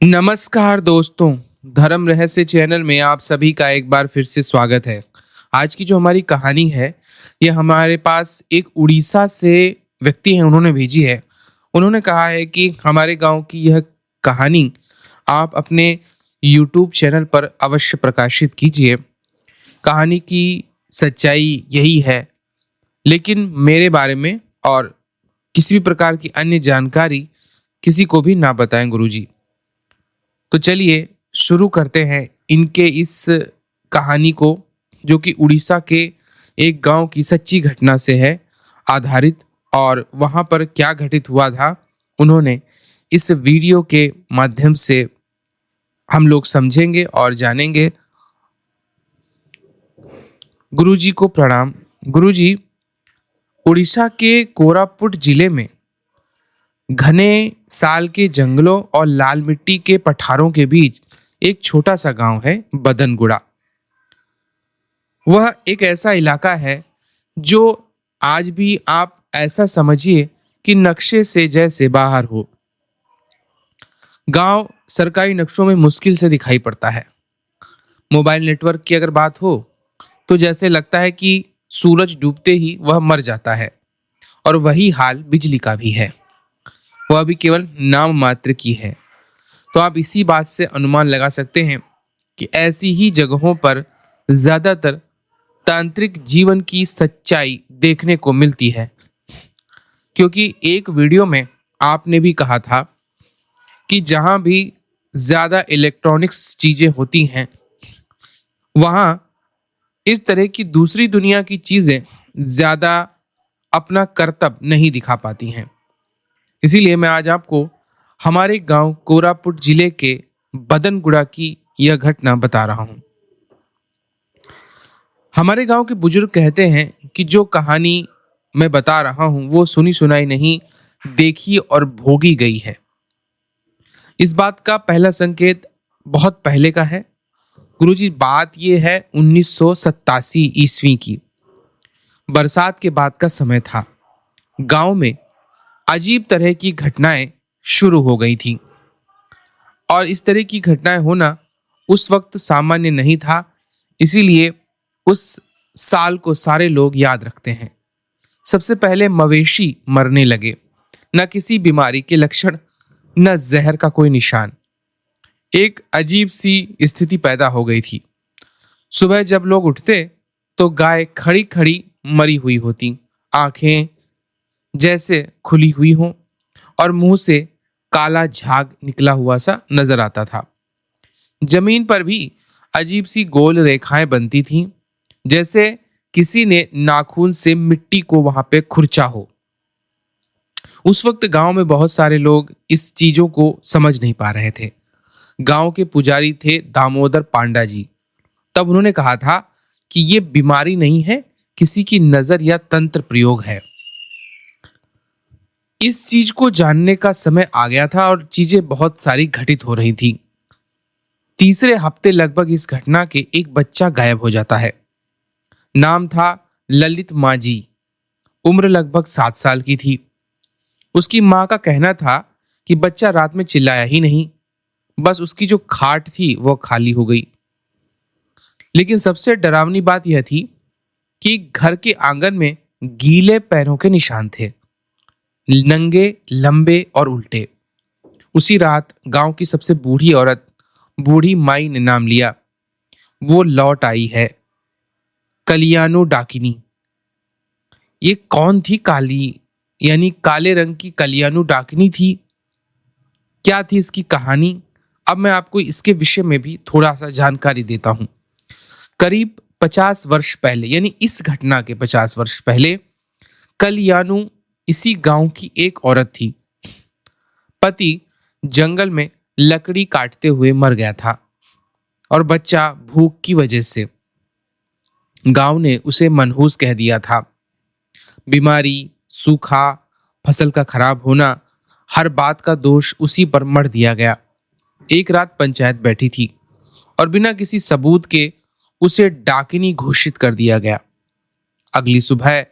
नमस्कार दोस्तों, धर्म रहस्य चैनल में आप सभी का एक बार फिर से स्वागत है। आज की जो हमारी कहानी है, ये हमारे पास एक उड़ीसा से व्यक्ति हैं, उन्होंने भेजी है। उन्होंने कहा है कि हमारे गांव की यह कहानी आप अपने यूट्यूब चैनल पर अवश्य प्रकाशित कीजिए। कहानी की सच्चाई यही है, लेकिन मेरे बारे में और किसी भी प्रकार की अन्य जानकारी किसी को भी ना बताएं गुरुजी। तो चलिए शुरू करते हैं इनके इस कहानी को, जो कि उड़ीसा के एक गांव की सच्ची घटना से है आधारित। और वहां पर क्या घटित हुआ था, उन्होंने इस वीडियो के माध्यम से हम लोग समझेंगे और जानेंगे। गुरुजी को प्रणाम। गुरुजी, उड़ीसा के कोरापुट जिले में घने साल के जंगलों और लाल मिट्टी के पठारों के बीच एक छोटा सा गांव है, बदनगुड़ा। वह एक ऐसा इलाका है जो आज भी आप ऐसा समझिए कि नक्शे से जैसे बाहर हो। गांव सरकारी नक्शों में मुश्किल से दिखाई पड़ता है। मोबाइल नेटवर्क की अगर बात हो तो जैसे लगता है कि सूरज डूबते ही वह मर जाता है। और वही हाल बिजली का भी है, वह भी केवल नाम मात्र की है। तो आप इसी बात से अनुमान लगा सकते हैं कि ऐसी ही जगहों पर ज्यादातर तांत्रिक जीवन की सच्चाई देखने को मिलती है। क्योंकि एक वीडियो में आपने भी कहा था कि जहां भी ज्यादा इलेक्ट्रॉनिक्स चीजें होती हैं, वहां इस तरह की दूसरी दुनिया की चीजें ज्यादा अपना करतब नहीं दिखा पाती हैं। इसीलिए मैं आज आपको हमारे गांव कोरापुट जिले के बदनगुड़ा की यह घटना बता रहा हूं। हमारे गांव के बुजुर्ग कहते हैं कि जो कहानी मैं बता रहा हूं वो सुनी सुनाई नहीं, देखी और भोगी गई है। इस बात का पहला संकेत बहुत पहले का है गुरुजी। बात यह है 1987 ईस्वी की। बरसात के बाद का समय था। गांव में अजीब तरह की घटनाएं शुरू हो गई थी। और इस तरह की घटनाएं होना उस वक्त सामान्य नहीं था। इसीलिए उस साल को सारे लोग याद रखते हैं। सबसे पहले मवेशी मरने लगे। न किसी बीमारी के लक्षण, न जहर का कोई निशान। एक अजीब सी स्थिति पैदा हो गई थी। सुबह जब लोग उठते तो गाय खड़ी खड़ी मरी हुई होती, आंखें जैसे खुली हुई हों और मुंह से काला झाग निकला हुआ सा नजर आता था। जमीन पर भी अजीब सी गोल रेखाएं बनती थीं, जैसे किसी ने नाखून से मिट्टी को वहां पे खुरचा हो। उस वक्त गांव में बहुत सारे लोग इस चीजों को समझ नहीं पा रहे थे। गांव के पुजारी थे दामोदर पांडा जी। तब उन्होंने कहा था कि ये बीमारी नहीं है, किसी की नजर या तंत्र प्रयोग है। इस चीज को जानने का समय आ गया था और चीजें बहुत सारी घटित हो रही थी। तीसरे हफ्ते लगभग इस घटना के एक बच्चा गायब हो जाता है। नाम था ललित मांझी। उम्र लगभग 7 साल की थी। उसकी मां का कहना था कि बच्चा रात में चिल्लाया ही नहीं, बस उसकी जो खाट थी वो खाली हो गई। लेकिन सबसे डरावनी बात यह थी कि घर के आंगन में गीले पैरों के निशान थे, नंगे, लंबे और उल्टे। उसी रात गांव की सबसे बूढ़ी औरत, बूढ़ी माई ने नाम लिया। वो लौट आई है, कलियानो डाकिनी। ये कौन थी? काली यानी काले रंग की कलियानो डाकिनी थी। क्या थी इसकी कहानी? अब मैं आपको इसके विषय में भी थोड़ा सा जानकारी देता हूं। करीब 50 वर्ष पहले, यानी इस घटना के 50 वर्ष पहले, कलियानो इसी गांव की एक औरत थी। पति जंगल में लकड़ी काटते हुए मर गया था और बच्चा भूख की वजह से गांव ने उसे मनहूस कह दिया था। बीमारी, सूखा, फसल का खराब होना, हर बात का दोष उसी पर मढ़ दिया गया। एक रात पंचायत बैठी थी और बिना किसी सबूत के उसे डाकिनी घोषित कर दिया गया। अगली सुबह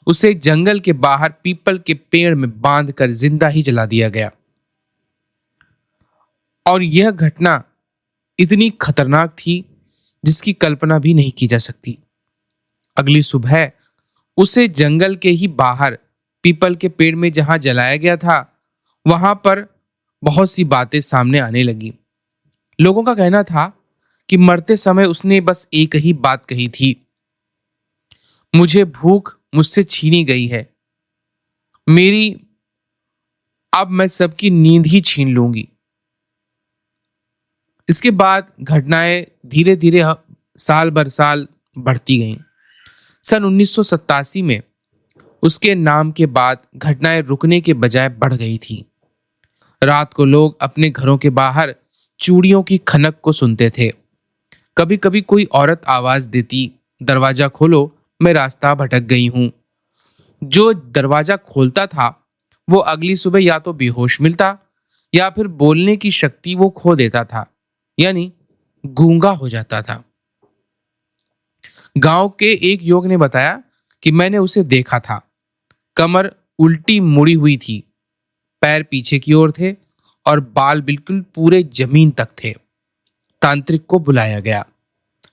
उसे जंगल के बाहर पीपल के पेड़ में बांधकर जिंदा ही जला दिया गया। और यह घटना इतनी खतरनाक थी जिसकी कल्पना भी नहीं की जा सकती। अगली सुबह उसे जंगल के ही बाहर पीपल के पेड़ में जहां जलाया गया था, वहां पर बहुत सी बातें सामने आने लगी। लोगों का कहना था कि मरते समय उसने बस एक ही बात कही थी, मुझे भूख मुझसे छीनी गई है, मेरी अब मैं सबकी नींद ही छीन लूंगी। इसके बाद घटनाएं धीरे धीरे साल बर साल बढ़ती गईं। सन 1987 में उसके नाम के बाद घटनाएं रुकने के बजाय बढ़ गई थी। रात को लोग अपने घरों के बाहर चूड़ियों की खनक को सुनते थे। कभी कभी कोई औरत आवाज देती, दरवाजा खोलो, मैं रास्ता भटक गई हूं। जो दरवाजा खोलता था वो अगली सुबह या तो बेहोश मिलता या फिर बोलने की शक्ति वो खो देता था, यानी गूंगा हो जाता था। गांव के एक युवक ने बताया कि मैंने उसे देखा था। कमर उल्टी मुड़ी हुई थी, पैर पीछे की ओर थे और बाल बिल्कुल पूरे जमीन तक थे। तांत्रिक को बुलाया गया।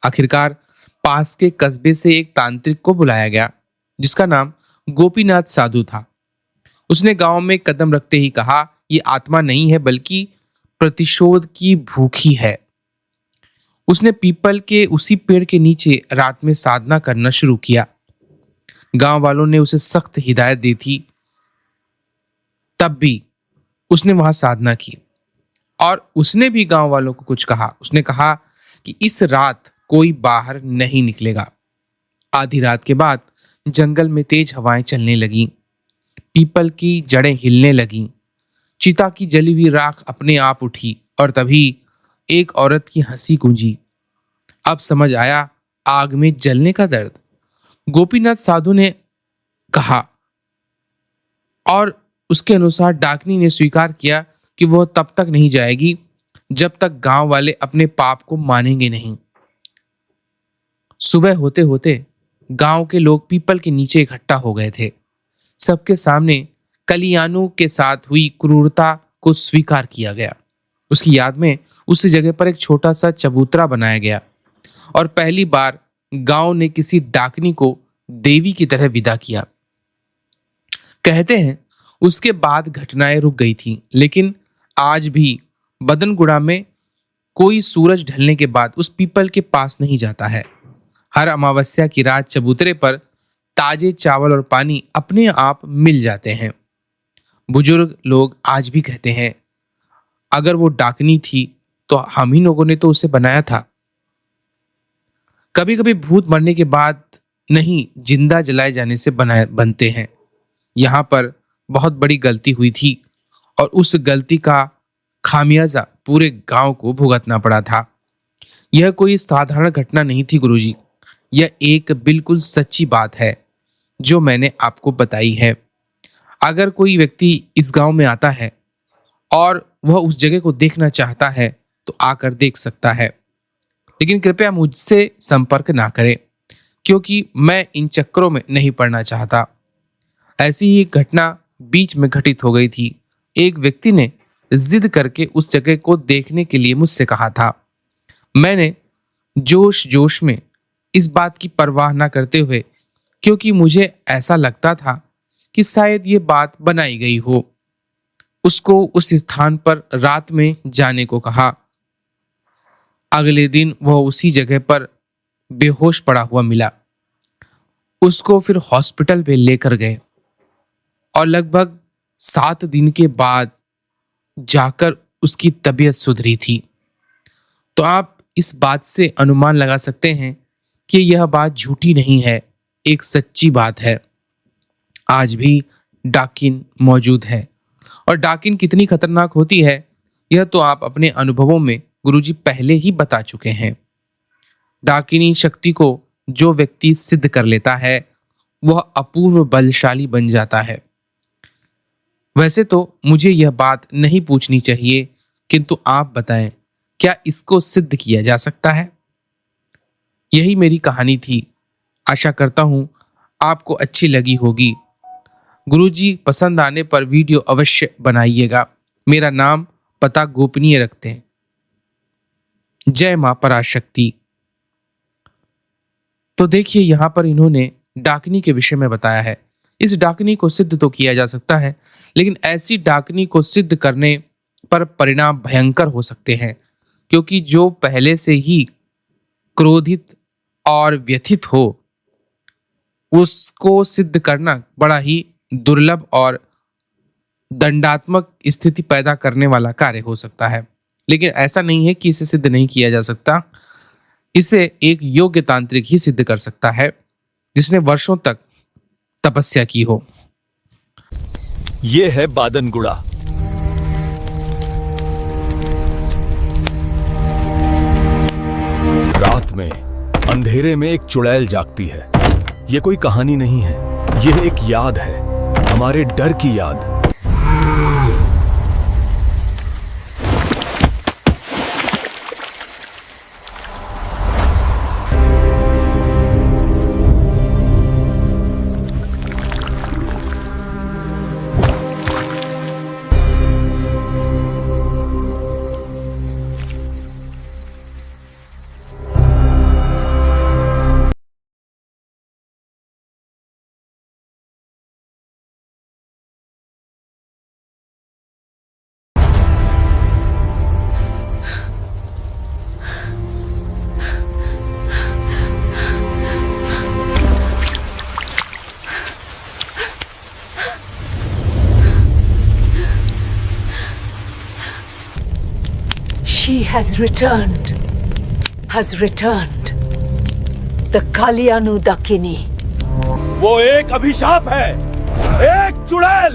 आखिरकार पास के कस्बे से एक तांत्रिक को बुलाया गया जिसका नाम गोपीनाथ साधु था। उसने गांव में कदम रखते ही कहा, यह आत्मा नहीं है बल्कि प्रतिशोध की भूखी है। उसने पीपल के उसी पेड़ के नीचे रात में साधना करना शुरू किया। गांव वालों ने उसे सख्त हिदायत दी थी, तब भी उसने वहां साधना की और उसने भी गांव वालों को कुछ कहा। उसने कहा कि इस रात कोई बाहर नहीं निकलेगा। आधी रात के बाद जंगल में तेज हवाएं चलने लगीं, पीपल की जड़ें हिलने लगीं, चिता की जली हुई राख अपने आप उठी और तभी एक औरत की हंसी गूंजी। अब समझ आया आग में जलने का दर्द। गोपीनाथ साधु ने कहा और उसके अनुसार डाकनी ने स्वीकार किया कि वह तब तक नहीं जाएगी जब तक गांव वाले अपने पाप को मानेंगे नहीं। सुबह होते होते गांव के लोग पीपल के नीचे इकट्ठा हो गए थे। सबके सामने कलियानु के साथ हुई क्रूरता को स्वीकार किया गया। उसकी याद में उस जगह पर एक छोटा सा चबूतरा बनाया गया और पहली बार गांव ने किसी डाकनी को देवी की तरह विदा किया। कहते हैं उसके बाद घटनाएं रुक गई थीं, लेकिन आज भी बदनगुड़ा में कोई सूरज ढलने के बाद उस पीपल के पास नहीं जाता है। हर अमावस्या की रात चबूतरे पर ताजे चावल और पानी अपने आप मिल जाते हैं। बुजुर्ग लोग आज भी कहते हैं, अगर वो डाकनी थी तो हम ही लोगों ने तो उसे बनाया था। कभी कभी भूत मरने के बाद नहीं, जिंदा जलाए जाने से बनते हैं। यहाँ पर बहुत बड़ी गलती हुई थी और उस गलती का खामियाजा पूरे गांव को भुगतना पड़ा था। यह कोई साधारण घटना नहीं थी गुरुजी, यह एक बिल्कुल सच्ची बात है जो मैंने आपको बताई है। अगर कोई व्यक्ति इस गांव में आता है और वह उस जगह को देखना चाहता है तो आकर देख सकता है, लेकिन कृपया मुझसे संपर्क ना करें क्योंकि मैं इन चक्करों में नहीं पड़ना चाहता। ऐसी ही घटना बीच में घटित हो गई थी। एक व्यक्ति ने जिद करके उस जगह को देखने के लिए मुझसे कहा था। मैंने जोश जोश में इस बात की परवाह ना करते हुए, क्योंकि मुझे ऐसा लगता था कि शायद ये बात बनाई गई हो, उसको उस स्थान पर रात में जाने को कहा। अगले दिन वह उसी जगह पर बेहोश पड़ा हुआ मिला। उसको फिर हॉस्पिटल में लेकर गए और लगभग 7 दिन के बाद जाकर उसकी तबीयत सुधरी थी। तो आप इस बात से अनुमान लगा सकते हैं कि यह बात झूठी नहीं है, एक सच्ची बात है। आज भी डाकिन मौजूद है और डाकिन कितनी खतरनाक होती है यह तो आप अपने अनुभवों में गुरुजी पहले ही बता चुके हैं। डाकिनी शक्ति को जो व्यक्ति सिद्ध कर लेता है वह अपूर्व बलशाली बन जाता है। वैसे तो मुझे यह बात नहीं पूछनी चाहिए, किंतु आप बताएं, क्या इसको सिद्ध किया जा सकता है? यही मेरी कहानी थी। आशा करता हूं आपको अच्छी लगी होगी। गुरुजी पसंद आने पर वीडियो अवश्य बनाइएगा। मेरा नाम पता गोपनीय रखते हैं। जय मां पराशक्ति। तो देखिए यहां पर इन्होंने डाकनी के विषय में बताया है। इस डाकनी को सिद्ध तो किया जा सकता है, लेकिन ऐसी डाकनी को सिद्ध करने पर परिणाम भयंकर हो सकते हैं, क्योंकि जो पहले से ही क्रोधित और व्यथित हो उसको सिद्ध करना बड़ा ही दुर्लभ और दंडात्मक स्थिति पैदा करने वाला कार्य हो सकता है। लेकिन ऐसा नहीं है कि इसे सिद्ध नहीं किया जा सकता। इसे एक योग्य तांत्रिक ही सिद्ध कर सकता है, जिसने वर्षों तक तपस्या की हो। ये है बादनगुड़ा। रात में अंधेरे में एक चुड़ैल जागती है। ये कोई कहानी नहीं है, यह एक याद है, हमारे डर की याद। She has returned. The Kalyanu Dakini. वो एक अभिशाप है, एक चुड़ैल।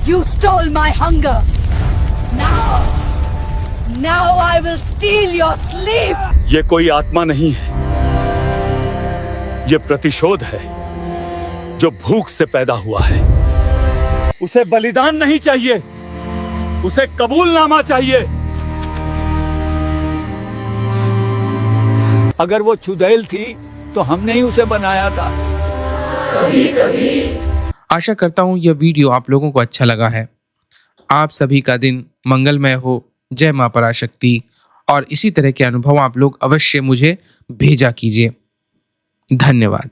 You stole my hunger. Now I will steal your sleep. ये कोई आत्मा नहीं है, ये प्रतिशोध है जो भूख से पैदा हुआ है। उसे बलिदान नहीं चाहिए, उसे कबूलनामा चाहिए। अगर वो चुड़ैल थी तो हमने ही उसे बनाया था। आशा करता हूं यह वीडियो आप लोगों को अच्छा लगा है। आप सभी का दिन मंगलमय हो। जय मां पराशक्ति। और इसी तरह के अनुभव आप लोग अवश्य मुझे भेजा कीजिए। धन्यवाद।